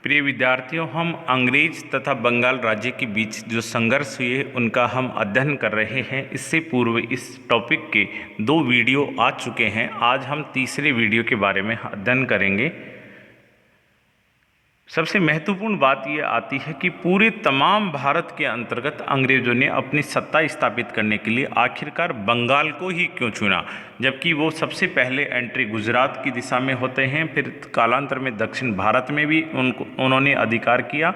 प्रिय विद्यार्थियों, हम अंग्रेज तथा बंगाल राज्य के बीच जो संघर्ष हुए उनका हम अध्ययन कर रहे हैं। इससे पूर्व इस टॉपिक के 2 वीडियो आ चुके हैं। आज हम तीसरे वीडियो के बारे में अध्ययन करेंगे। सबसे महत्वपूर्ण बात यह आती है कि पूरे तमाम भारत के अंतर्गत अंग्रेज़ों ने अपनी सत्ता स्थापित करने के लिए आखिरकार बंगाल को ही क्यों चुना, जबकि वो सबसे पहले एंट्री गुजरात की दिशा में होते हैं, फिर कालांतर में दक्षिण भारत में भी उन्होंने अधिकार किया।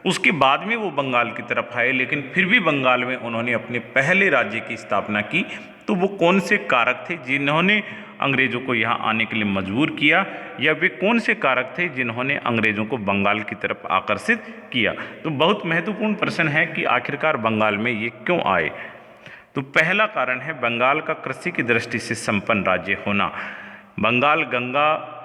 उसके बाद में वो बंगाल की तरफ आए, लेकिन फिर भी बंगाल में उन्होंने अपने पहले राज्य की स्थापना की। तो वो कौन से कारक थे जिन्होंने अंग्रेज़ों को यहाँ आने के लिए मजबूर किया, या वे कौन से कारक थे जिन्होंने अंग्रेज़ों को बंगाल की तरफ आकर्षित किया? तो बहुत महत्वपूर्ण प्रश्न है कि आखिरकार बंगाल में ये क्यों आए। तो पहला कारण है बंगाल का कृषि की दृष्टि से संपन्न राज्य होना। बंगाल गंगा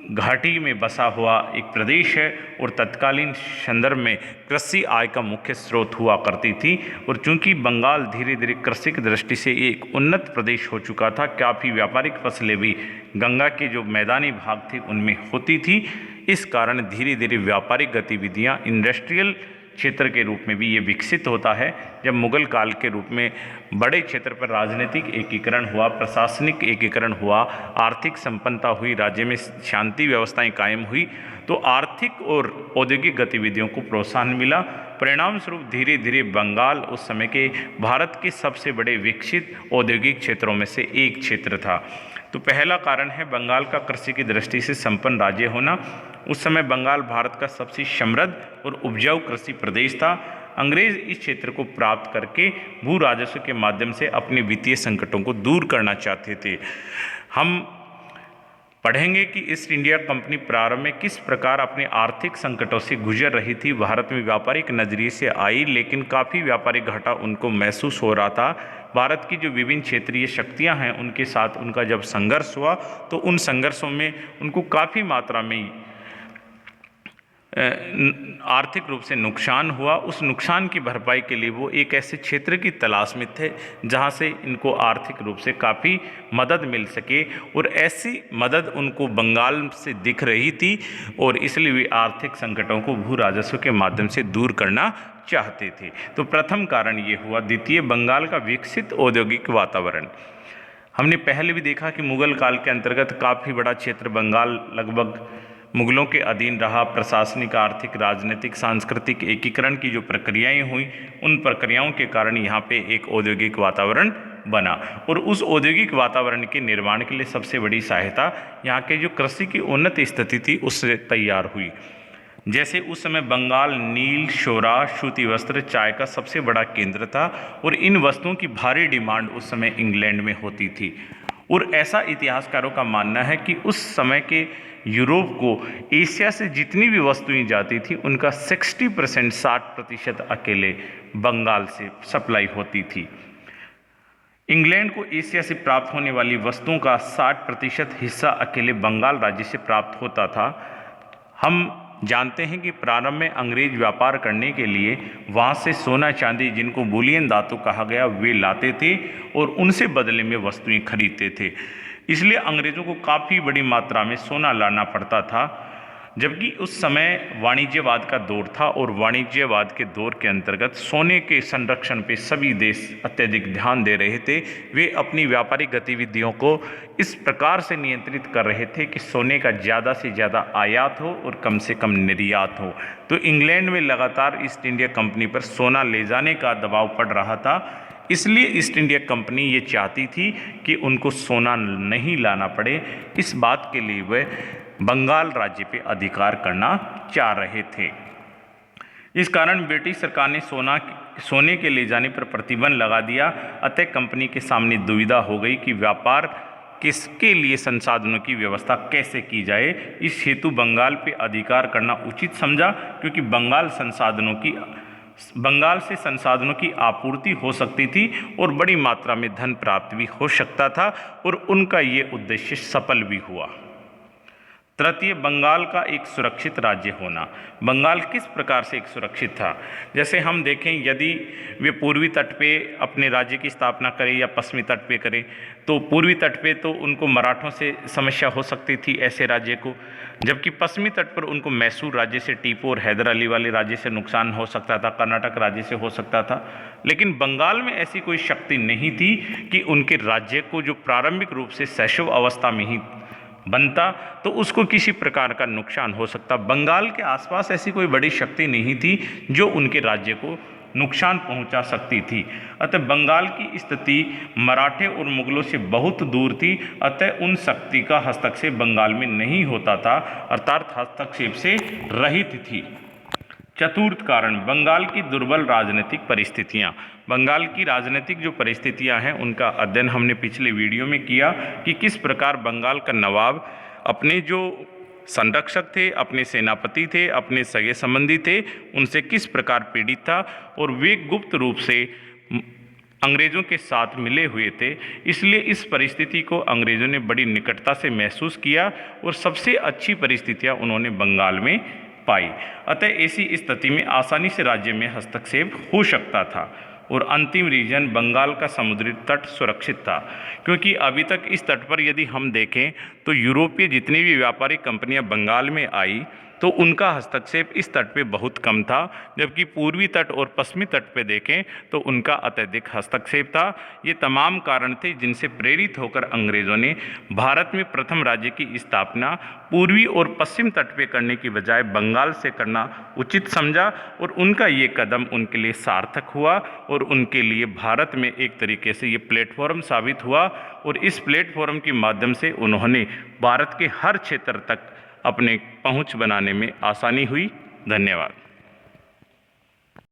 घाटी में बसा हुआ एक प्रदेश है और तत्कालीन संदर्भ में कृषि आय का मुख्य स्रोत हुआ करती थी। और चूंकि बंगाल धीरे धीरे कृषि की दृष्टि से एक उन्नत प्रदेश हो चुका था, काफ़ी व्यापारिक फसलें भी गंगा के जो मैदानी भाग थे उनमें होती थी। इस कारण धीरे धीरे व्यापारिक गतिविधियाँ इंडस्ट्रियल क्षेत्र के रूप में भी ये विकसित होता है। जब मुगल काल के रूप में बड़े क्षेत्र पर राजनीतिक एकीकरण हुआ, प्रशासनिक एकीकरण हुआ, आर्थिक संपन्नता हुई, राज्य में शांति व्यवस्थाएं कायम हुई, तो आर्थिक और औद्योगिक गतिविधियों को प्रोत्साहन मिला। परिणाम स्वरूप धीरे धीरे बंगाल उस समय के भारत के सबसे बड़े विकसित औद्योगिक क्षेत्रों में से एक क्षेत्र था। तो पहला कारण है बंगाल का कृषि की दृष्टि से संपन्न राज्य होना। उस समय बंगाल भारत का सबसे समृद्ध और उपजाऊ कृषि प्रदेश था। अंग्रेज इस क्षेत्र को प्राप्त करके भू राजस्व के माध्यम से अपने वित्तीय संकटों को दूर करना चाहते थे। हम पढ़ेंगे कि ईस्ट इंडिया कंपनी प्रारंभ में किस प्रकार अपने आर्थिक संकटों से गुजर रही थी। भारत में व्यापारिक नजरिए से आई, लेकिन काफ़ी व्यापारिक घाटा उनको महसूस हो रहा था। भारत की जो विभिन्न क्षेत्रीय शक्तियां हैं उनके साथ उनका जब संघर्ष हुआ तो उन संघर्षों में उनको काफ़ी मात्रा में आर्थिक रूप से नुकसान हुआ। उस नुकसान की भरपाई के लिए वो एक ऐसे क्षेत्र की तलाश में थे जहां से इनको आर्थिक रूप से काफ़ी मदद मिल सके, और ऐसी मदद उनको बंगाल से दिख रही थी और इसलिए वे आर्थिक संकटों को भू राजस्व के माध्यम से दूर करना चाहते थे। तो प्रथम कारण ये हुआ। द्वितीय, बंगाल का विकसित औद्योगिक वातावरण। हमने पहले भी देखा कि मुगल काल के अंतर्गत काफ़ी बड़ा क्षेत्र बंगाल लगभग मुगलों के अधीन रहा। प्रशासनिक, आर्थिक, राजनीतिक, सांस्कृतिक एकीकरण की जो प्रक्रियाएं हुई, उन प्रक्रियाओं के कारण यहाँ पे एक औद्योगिक वातावरण बना, और उस औद्योगिक वातावरण के निर्माण के लिए सबसे बड़ी सहायता यहाँ के जो कृषि की उन्नत स्थिति थी उससे तैयार हुई। जैसे उस समय बंगाल नील, शोरा, सूती वस्त्र, चाय का सबसे बड़ा केंद्र था, और इन वस्तुओं की भारी डिमांड उस समय इंग्लैंड में होती थी। और ऐसा इतिहासकारों का मानना है कि उस समय के यूरोप को एशिया से जितनी भी वस्तुएं जाती थी उनका 60%, 60% अकेले बंगाल से सप्लाई होती थी। इंग्लैंड को एशिया से प्राप्त होने वाली वस्तुओं का 60% हिस्सा अकेले बंगाल राज्य से प्राप्त होता था। हम जानते हैं कि प्रारंभ में अंग्रेज व्यापार करने के लिए वहाँ से सोना चांदी, जिनको बुलियन धातु कहा गया, वे लाते थे और उनसे बदले में वस्तुएं खरीदते थे। इसलिए अंग्रेज़ों को काफ़ी बड़ी मात्रा में सोना लाना पड़ता था। जबकि उस समय वाणिज्यवाद का दौर था, और वाणिज्यवाद के दौर के अंतर्गत सोने के संरक्षण पे सभी देश अत्यधिक ध्यान दे रहे थे। वे अपनी व्यापारिक गतिविधियों को इस प्रकार से नियंत्रित कर रहे थे कि सोने का ज़्यादा से ज़्यादा आयात हो और कम से कम निर्यात हो। तो इंग्लैंड में लगातार ईस्ट इंडिया कंपनी पर सोना ले जाने का दबाव पड़ रहा था। इसलिए ईस्ट इंडिया कंपनी ये चाहती थी कि उनको सोना नहीं लाना पड़े। इस बात के लिए वह बंगाल राज्य पे अधिकार करना चाह रहे थे। इस कारण ब्रिटिश सरकार ने सोने के ले जाने पर प्रतिबंध लगा दिया। अतः कंपनी के सामने दुविधा हो गई कि व्यापार किसके लिए संसाधनों की व्यवस्था कैसे की जाए। इस हेतु बंगाल पे अधिकार करना उचित समझा, क्योंकि बंगाल से संसाधनों की आपूर्ति हो सकती थी और बड़ी मात्रा में धन प्राप्त भी हो सकता था, और उनका ये उद्देश्य सफल भी हुआ। तृतीय, बंगाल का एक सुरक्षित राज्य होना। बंगाल किस प्रकार से एक सुरक्षित था? जैसे हम देखें, यदि वे पूर्वी तट पे अपने राज्य की स्थापना करें या पश्चिमी तट पे करें, तो पूर्वी तट पे तो उनको मराठों से समस्या हो सकती थी ऐसे राज्य को, जबकि पश्चिमी तट पर उनको मैसूर राज्य से, टीपू और हैदर अली वाले राज्य से नुकसान हो सकता था, कर्नाटक राज्य से हो सकता था। लेकिन बंगाल में ऐसी कोई शक्ति नहीं थी कि उनके राज्य को, जो प्रारंभिक रूप से शैशव अवस्था में ही बनता, तो उसको किसी प्रकार का नुकसान हो सकता। बंगाल के आसपास ऐसी कोई बड़ी शक्ति नहीं थी जो उनके राज्य को नुकसान पहुंचा सकती थी। अतः बंगाल की स्थिति मराठे और मुगलों से बहुत दूर थी, अतः उन शक्ति का हस्तक्षेप बंगाल में नहीं होता था, अर्थात हस्तक्षेप से रहित थी। चतुर्थ कारण, बंगाल की दुर्बल राजनीतिक परिस्थितियां। बंगाल की राजनीतिक जो परिस्थितियां हैं उनका अध्ययन हमने पिछले वीडियो में किया कि किस प्रकार बंगाल का नवाब अपने जो संरक्षक थे, अपने सेनापति थे, अपने सगे संबंधी थे, उनसे किस प्रकार पीड़ित था और वे गुप्त रूप से अंग्रेज़ों के साथ मिले हुए थे। इसलिए इस परिस्थिति को अंग्रेज़ों ने बड़ी निकटता से महसूस किया और सबसे अच्छी परिस्थितियां उन्होंने बंगाल में पाई। अतः ऐसी स्थिति में आसानी से राज्य में हस्तक्षेप हो सकता था। और अंतिम रीजन, बंगाल का समुद्री तट सुरक्षित था, क्योंकि अभी तक इस तट पर यदि हम देखें तो यूरोपीय जितनी भी व्यापारिक कंपनियां बंगाल में आई तो उनका हस्तक्षेप इस तट पे बहुत कम था, जबकि पूर्वी तट और पश्चिमी तट पे देखें तो उनका अत्यधिक हस्तक्षेप था। ये तमाम कारण थे जिनसे प्रेरित होकर अंग्रेज़ों ने भारत में प्रथम राज्य की स्थापना पूर्वी और पश्चिम तट पे करने की बजाय बंगाल से करना उचित समझा, और उनका ये कदम उनके लिए सार्थक हुआ और उनके लिए भारत में एक तरीके से ये प्लेटफॉर्म साबित हुआ। और इस प्लेटफॉर्म के माध्यम से उन्होंने भारत के हर क्षेत्र तक अपने पहुंच बनाने में आसानी हुई। धन्यवाद।